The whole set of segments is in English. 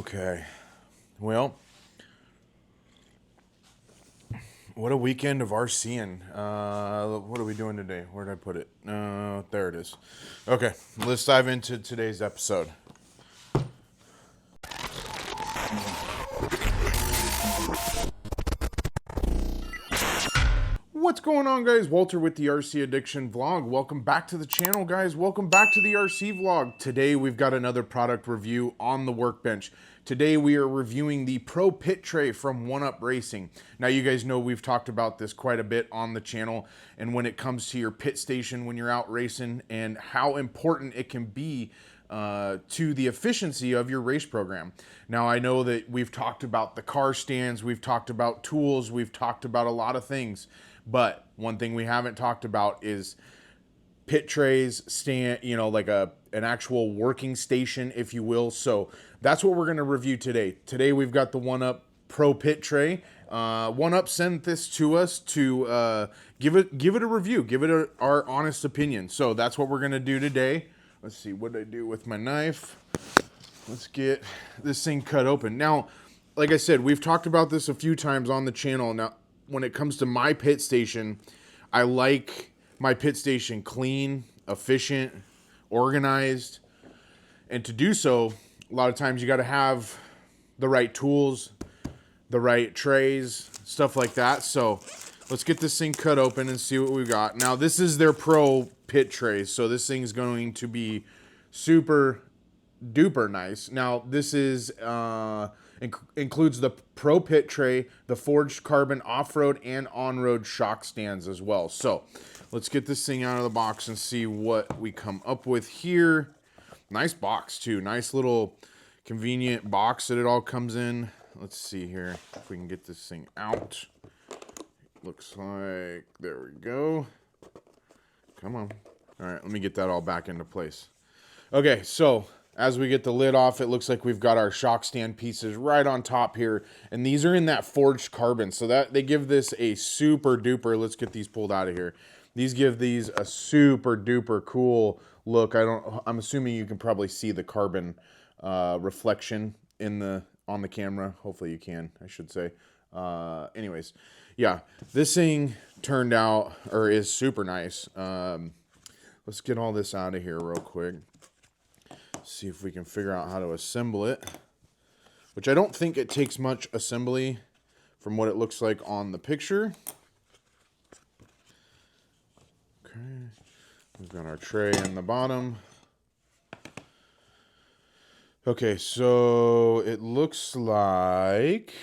Okay. Well, what a weekend of RCing. What are we doing today? Where did I put it? There it is. Okay, let's dive into today's episode. What's going on, guys? Walter with the RC Addiction Vlog. Welcome back to the channel, guys. Welcome back to the RC Vlog. Today, we've got another product review on the workbench. Today, we are reviewing the Pro Pit Tray from 1UP Racing. Now, you guys know we've talked about this quite a bit on the channel, and when it comes to your pit station when you're out racing and how important it can be to the efficiency of your race program. Now, I know that we've talked about the car stands, we've talked about tools, we've talked about a lot of things. But one thing we haven't talked about is pit trays, stand, like an actual working station, if you will. So that's what we're going to review today. Today we've got the 1UP Pro Pit Tray. 1UP sent this to us to give it a review, give it our honest opinion. So that's what we're going to do today. Let's see, what did I do with my knife? Let's get this thing cut open. Now, like I said, we've talked about this a few times on the channel. Now, when it comes to my pit station, I like my pit station clean, efficient, organized. And to do so, a lot of times you got to have the right tools, the right trays, stuff like that. So let's get this thing cut open and see what we've got. Now, this is their Pro Pit Tray, so this thing's going to be super duper nice. Now, this is includes the Pro Pit Tray, the forged carbon off-road and on-road shock stands as well. So let's get this thing out of the box and see what we come up with here. Nice box too. Nice little convenient box that it all comes in. Let's see here if we can get this thing out. Looks like, there we go. Come on. All right, let me get that all back into place. Okay, so as we get the lid off, it looks like we've got our shock stand pieces right on top here. And these are in that forged carbon. So that they give this a super duper, let's get these pulled out of here. These give these a super duper cool look. I'm assuming you can probably see the carbon reflection on the camera. Hopefully you can, I should say. Anyways, yeah, this thing turned out, or is super nice. Let's get all this out of here real quick. See if we can figure out how to assemble it, which I don't think it takes much assembly from what it looks like on the picture. Okay, we've got our tray in the bottom. Okay, so it looks like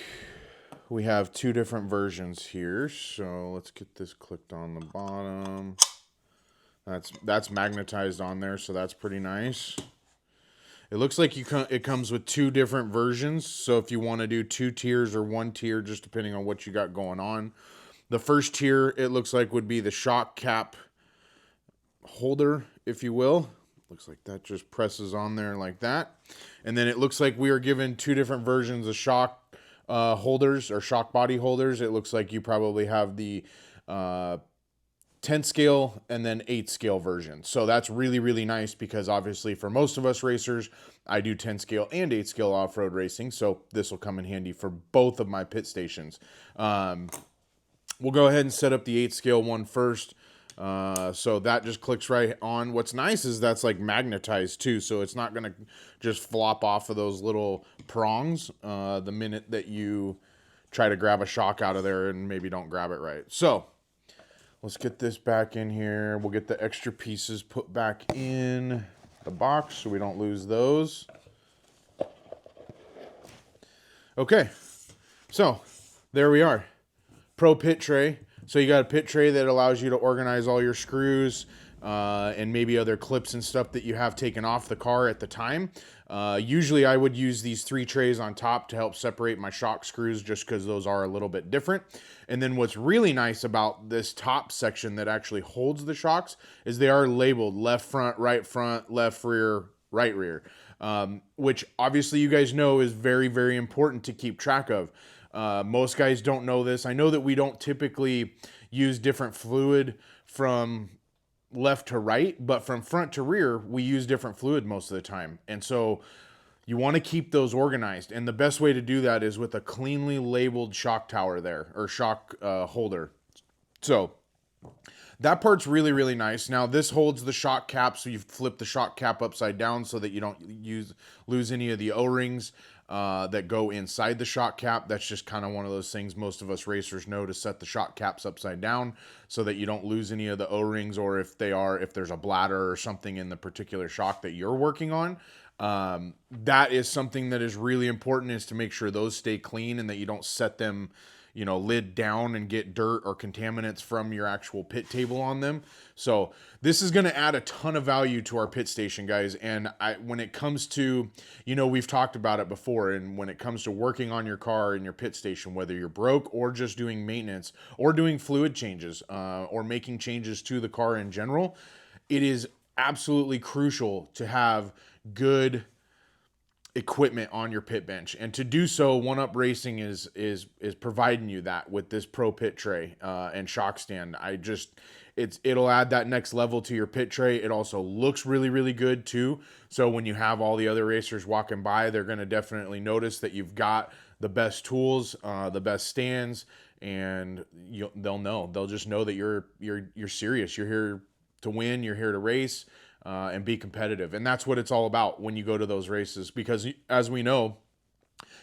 we have two different versions here. So let's get this clicked on the bottom. That's magnetized on there, so that's pretty nice. It looks like it comes with two different versions. So if you want to do 2 tiers or 1 tier, just depending on what you got going on. The first tier, it looks like, would be the shock cap holder, if you will. Looks like that just presses on there like that. And then it looks like we are given 2 different versions of shock holders or shock body holders. It looks like you probably have the 10 scale and then 8 scale version. So that's really, really nice because obviously for most of us racers, I do 10 scale and 8 scale off-road racing. So this will come in handy for both of my pit stations. We'll go ahead and set up the 8 scale one first. So that just clicks right on. What's nice is that's like magnetized too. So it's not going to just flop off of those little prongs the minute that you try to grab a shock out of there and maybe don't grab it right. So let's get this back in here. We'll get the extra pieces put back in the box so we don't lose those. Okay, so there we are. Pro Pit Tray. So you got a pit tray that allows you to organize all your screws and maybe other clips and stuff that you have taken off the car at the time. Usually I would use these 3 trays on top to help separate my shock screws just because those are a little bit different. And then what's really nice about this top section that actually holds the shocks is they are labeled left front, left rear, right rear, which obviously you guys know is very, very important to keep track of. Most guys don't know this. I know that we don't typically use different fluid from left to right, but from front to rear, we use different fluid most of the time. And so You want to keep those organized, and the best way to do that is with a cleanly labeled shock tower there, or shock holder. So that part's really, really nice. Now this holds the shock cap, so you flip the shock cap upside down so that you don't lose any of the O-rings that go inside the shock cap. That's just kind of one of those things most of us racers know, to set the shock caps upside down so that you don't lose any of the O-rings, or if there's a bladder or something in the particular shock that you're working on. That is something that is really important, is to make sure those stay clean and that you don't set them, you know, lid down and get dirt or contaminants from your actual pit table on them. So this is going to add a ton of value to our pit station, guys. And when it comes to, you know, we've talked about it before, and when it comes to working on your car in your pit station, whether you're broke or just doing maintenance or doing fluid changes or making changes to the car in general, it is absolutely crucial to have good equipment on your pit bench. And to do so, One Up Racing is providing you that with this Pro Pit Tray and shock stand. It'll add that next level to your pit tray. It also looks really, really good too. So when you have all the other racers walking by, they're going to definitely notice that you've got the best tools, the best stands, and they'll know. They'll just know that you're serious. You're here to win. You're here to race. And be competitive. And that's what it's all about when you go to those races, because as we know,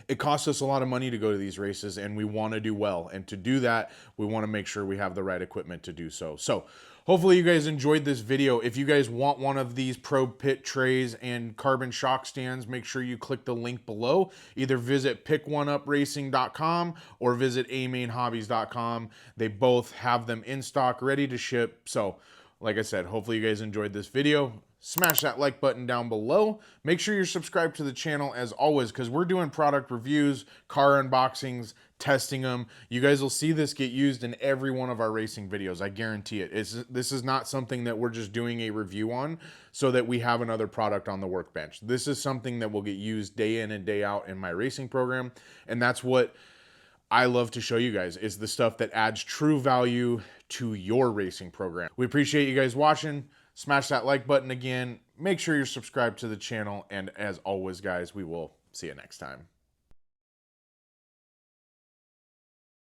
it costs us a lot of money to go to these races, and we want to do well. And to do that, we want to make sure we have the right equipment to do so. So hopefully you guys enjoyed this video. If you guys want one of these Pro Pit Trays and carbon shock stands, make sure you click the link below. Either visit pickoneupracing.com or visit amainhobbies.com. They both have them in stock, ready to ship. So like I said, hopefully you guys enjoyed this video. Smash that like button down below. Make sure you're subscribed to the channel as always, because we're doing product reviews, car unboxings, testing them. You guys will see this get used in every one of our racing videos. I guarantee it. This is not something that we're just doing a review on so that we have another product on the workbench. This is something that will get used day in and day out in my racing program. And that's what I love to show you guys, is the stuff that adds true value to your racing program. We appreciate you guys watching. Smash that like button again. Make sure you're subscribed to the channel. And as always, guys, we will see you next time.